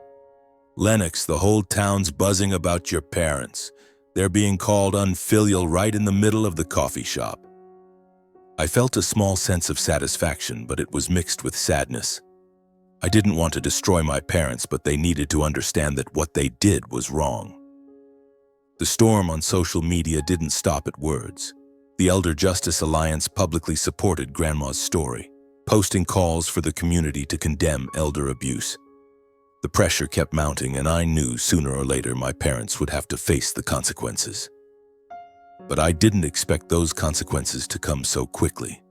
"Lennox, the whole town's buzzing about your parents. They're being called unfilial right in the middle of the coffee shop." I felt a small sense of satisfaction, but it was mixed with sadness. I didn't want to destroy my parents, but they needed to understand that what they did was wrong. The storm on social media didn't stop at words. The Elder Justice Alliance publicly supported Grandma's story, posting calls for the community to condemn elder abuse. The pressure kept mounting, and I knew sooner or later my parents would have to face the consequences. But I didn't expect those consequences to come so quickly,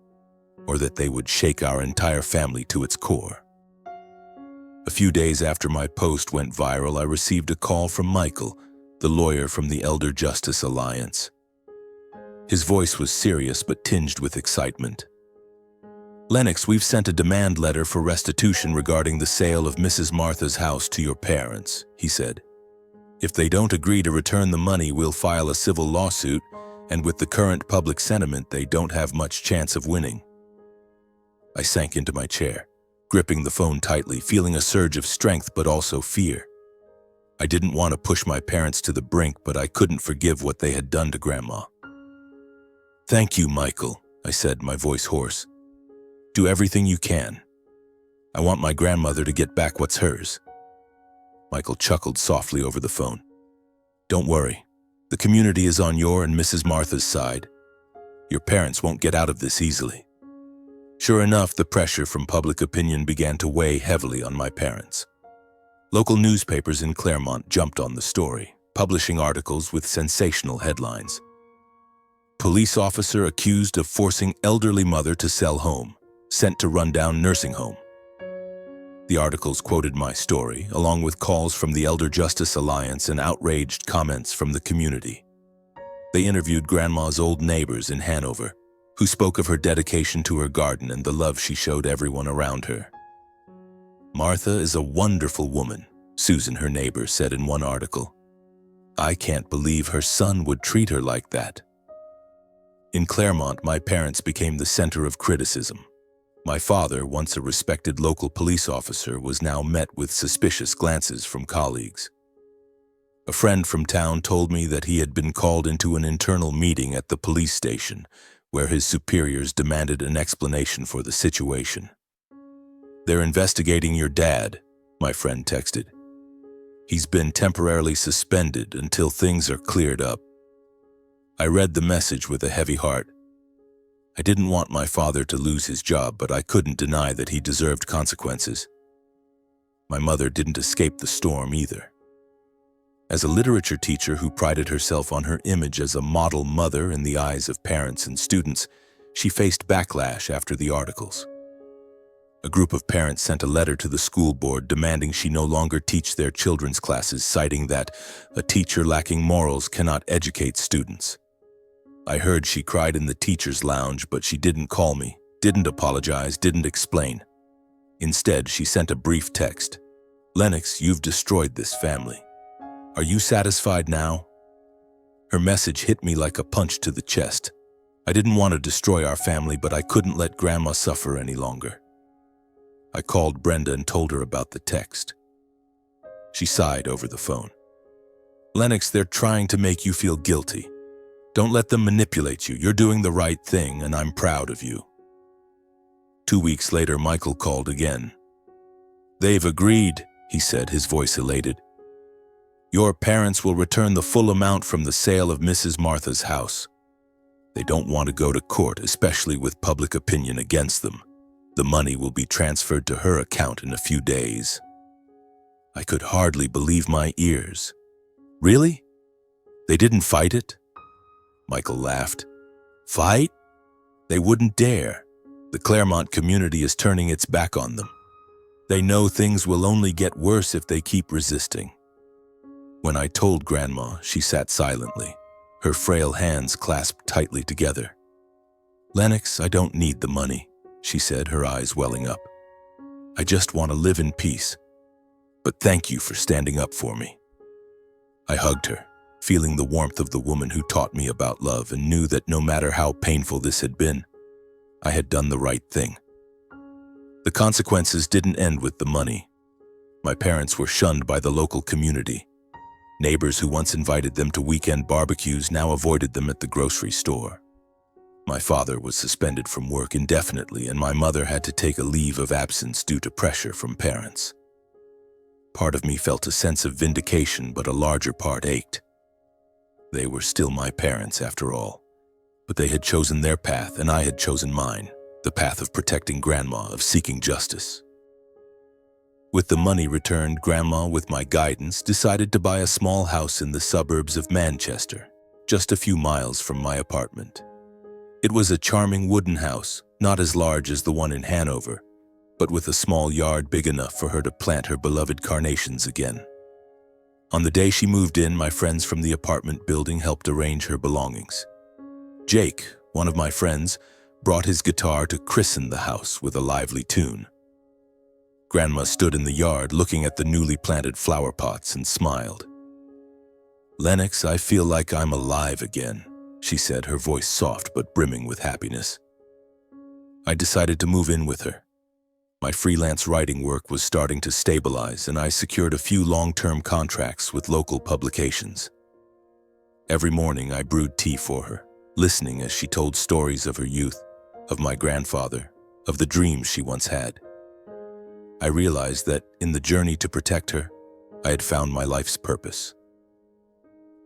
or that they would shake our entire family to its core. A few days after my post went viral, I received a call from Michael, the lawyer from the Elder Justice Alliance. His voice was serious but tinged with excitement. "Lennox, we've sent a demand letter for restitution regarding the sale of Mrs. Martha's house to your parents," he said. "If they don't agree to return the money, we'll file a civil lawsuit, and with the current public sentiment, they don't have much chance of winning." I sank into my chair, gripping the phone tightly, feeling a surge of strength but also fear. I didn't want to push my parents to the brink, but I couldn't forgive what they had done to Grandma. "Thank you, Michael," I said, my voice hoarse. "Do everything you can. I want my grandmother to get back what's hers." Michael chuckled softly over the phone. "Don't worry. The community is on your and Mrs. Martha's side. Your parents won't get out of this easily." Sure enough, the pressure from public opinion began to weigh heavily on my parents. Local newspapers in Claremont jumped on the story, publishing articles with sensational headlines. "Police officer accused of forcing elderly mother to sell home, sent to rundown nursing home." The articles quoted my story, along with calls from the Elder Justice Alliance and outraged comments from the community. They interviewed Grandma's old neighbors in Hanover, who spoke of her dedication to her garden and the love she showed everyone around her. "Martha is a wonderful woman," Susan, her neighbor, said in one article. "I can't believe her son would treat her like that." In Claremont, my parents became the center of criticism. My father, once a respected local police officer, was now met with suspicious glances from colleagues. A friend from town told me that he had been called into an internal meeting at the police station, where his superiors demanded an explanation for the situation. "They're investigating your dad," my friend texted. "He's been temporarily suspended until things are cleared up." I read the message with a heavy heart. I didn't want my father to lose his job, but I couldn't deny that he deserved consequences. My mother didn't escape the storm either. As a literature teacher who prided herself on her image as a model mother in the eyes of parents and students, she faced backlash after the articles. A group of parents sent a letter to the school board demanding she no longer teach their children's classes, citing that a teacher lacking morals cannot educate students. I heard she cried in the teacher's lounge, but she didn't call me, didn't apologize, didn't explain. Instead, she sent a brief text. "Lennox, you've destroyed this family. Are you satisfied now?" Her message hit me like a punch to the chest. I didn't want to destroy our family, but I couldn't let Grandma suffer any longer. I called Brenda and told her about the text. She sighed over the phone. "Lennox, they're trying to make you feel guilty. Don't let them manipulate you. You're doing the right thing, and I'm proud of you." 2 weeks later, Michael called again. "They've agreed," he said, his voice elated. "Your parents will return the full amount from the sale of Mrs. Martha's house. They don't want to go to court, especially with public opinion against them. The money will be transferred to her account in a few days." I could hardly believe my ears. "Really? They didn't fight it?" Michael laughed. "Fight? They wouldn't dare. The Claremont community is turning its back on them. They know things will only get worse if they keep resisting." When I told Grandma, she sat silently, her frail hands clasped tightly together. "Lennox, I don't need the money," she said, her eyes welling up. "I just want to live in peace. But thank you for standing up for me." I hugged her, feeling the warmth of the woman who taught me about love and knew that no matter how painful this had been, I had done the right thing. The consequences didn't end with the money. My parents were shunned by the local community. Neighbors who once invited them to weekend barbecues now avoided them at the grocery store. My father was suspended from work indefinitely, and my mother had to take a leave of absence due to pressure from parents. Part of me felt a sense of vindication, but a larger part ached. They were still my parents after all, but they had chosen their path and I had chosen mine, the path of protecting Grandma, of seeking justice. With the money returned, Grandma, with my guidance, decided to buy a small house in the suburbs of Manchester, just a few miles from my apartment. It was a charming wooden house, not as large as the one in Hanover, but with a small yard big enough for her to plant her beloved carnations again. On the day she moved in, my friends from the apartment building helped arrange her belongings. Jake, one of my friends, brought his guitar to christen the house with a lively tune. Grandma stood in the yard looking at the newly planted flower pots and smiled. "Lennox, I feel like I'm alive again," she said, her voice soft but brimming with happiness. I decided to move in with her. My freelance writing work was starting to stabilize, and I secured a few long-term contracts with local publications. Every morning I brewed tea for her, listening as she told stories of her youth, of my grandfather, of the dreams she once had. I realized that, in the journey to protect her, I had found my life's purpose.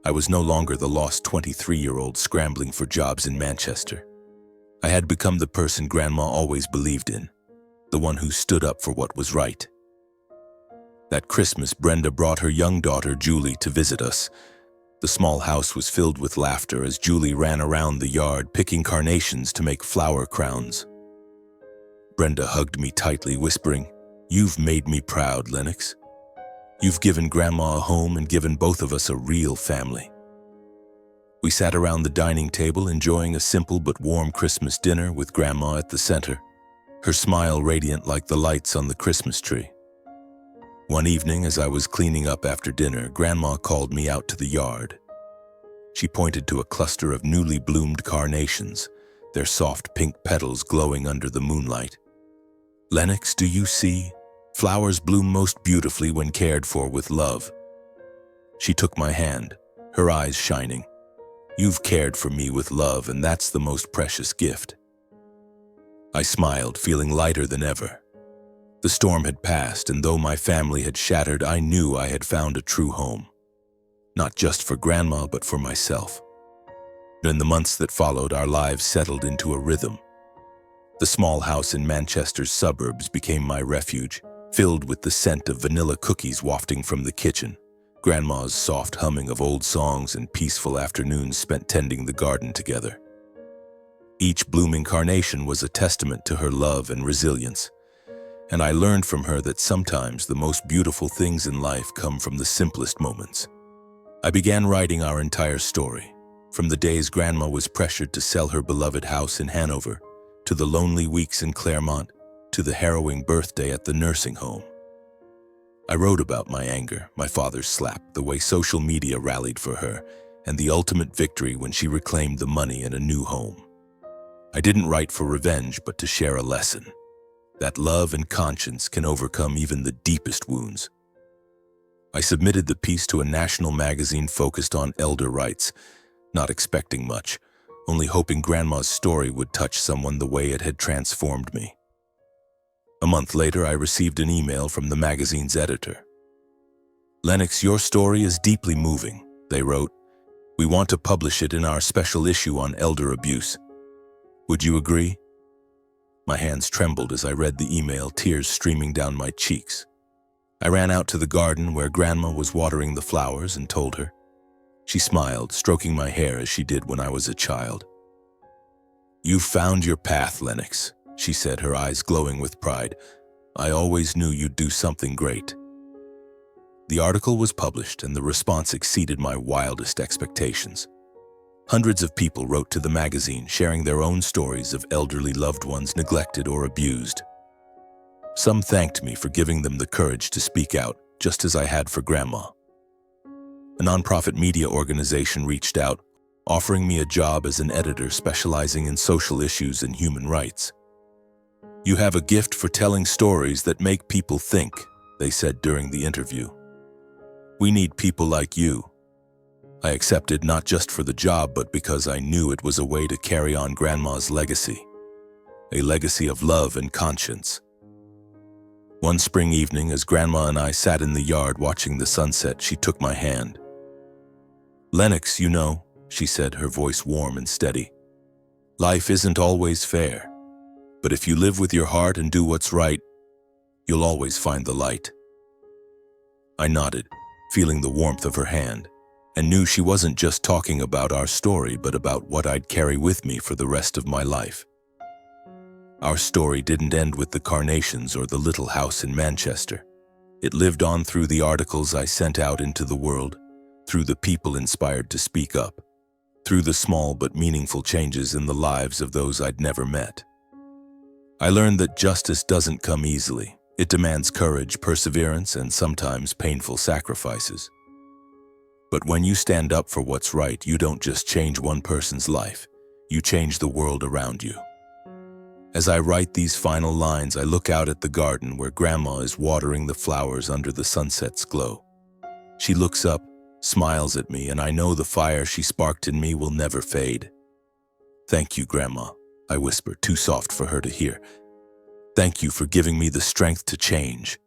I was no longer the lost 23-year-old scrambling for jobs in Manchester. I had become the person Grandma always believed in, the one who stood up for what was right. That Christmas, Brenda brought her young daughter, Julie, to visit us. The small house was filled with laughter as Julie ran around the yard picking carnations to make flower crowns. Brenda hugged me tightly, whispering, "You've made me proud, Lennox. You've given Grandma a home and given both of us a real family." We sat around the dining table enjoying a simple but warm Christmas dinner with Grandma at the center, her smile radiant like the lights on the Christmas tree. One evening, as I was cleaning up after dinner, Grandma called me out to the yard. She pointed to a cluster of newly bloomed carnations, their soft pink petals glowing under the moonlight. "Lennox, do you see? Flowers bloom most beautifully when cared for with love." She took my hand, her eyes shining. "You've cared for me with love, and that's the most precious gift." I smiled, feeling lighter than ever. The storm had passed, and though my family had shattered, I knew I had found a true home. Not just for Grandma, but for myself. In the months that followed, our lives settled into a rhythm. The small house in Manchester's suburbs became my refuge, filled with the scent of vanilla cookies wafting from the kitchen, Grandma's soft humming of old songs, and peaceful afternoons spent tending the garden together. Each blooming carnation was a testament to her love and resilience, and I learned from her that sometimes the most beautiful things in life come from the simplest moments. I began writing our entire story, from the days Grandma was pressured to sell her beloved house in Hanover, to the lonely weeks in Claremont, to the harrowing birthday at the nursing home. I wrote about my anger, my father's slap, the way social media rallied for her, and the ultimate victory when she reclaimed the money and a new home. I didn't write for revenge, but to share a lesson, that love and conscience can overcome even the deepest wounds. I submitted the piece to a national magazine focused on elder rights, not expecting much, only hoping Grandma's story would touch someone the way it had transformed me. A month later, I received an email from the magazine's editor. "Lennox, your story is deeply moving," they wrote. "We want to publish it in our special issue on elder abuse. Would you agree?" My hands trembled as I read the email, tears streaming down my cheeks. I ran out to the garden where Grandma was watering the flowers and told her. She smiled, stroking my hair as she did when I was a child. "You've found your path, Lennox," she said, her eyes glowing with pride. "I always knew you'd do something great." The article was published, and the response exceeded my wildest expectations. Hundreds of people wrote to the magazine, sharing their own stories of elderly loved ones neglected or abused. Some thanked me for giving them the courage to speak out, just as I had for Grandma. A nonprofit media organization reached out, offering me a job as an editor specializing in social issues and human rights. "You have a gift for telling stories that make people think," they said during the interview. "We need people like you." I accepted not just for the job, but because I knew it was a way to carry on Grandma's legacy, a legacy of love and conscience. One spring evening, as Grandma and I sat in the yard watching the sunset, she took my hand. "Lennox, you know," she said, her voice warm and steady, "life isn't always fair, but if you live with your heart and do what's right, you'll always find the light." I nodded, feeling the warmth of her hand, and knew she wasn't just talking about our story, but about what I'd carry with me for the rest of my life. Our story didn't end with the carnations or the little house in Manchester. It lived on through the articles I sent out into the world, through the people inspired to speak up, through the small but meaningful changes in the lives of those I'd never met. I learned that justice doesn't come easily. It demands courage, perseverance, and sometimes painful sacrifices. But when you stand up for what's right, you don't just change one person's life, you change the world around you. As I write these final lines, I look out at the garden where Grandma is watering the flowers under the sunset's glow. She looks up, smiles at me, and I know the fire she sparked in me will never fade. "Thank you, Grandma," I whisper, too soft for her to hear. "Thank you for giving me the strength to change."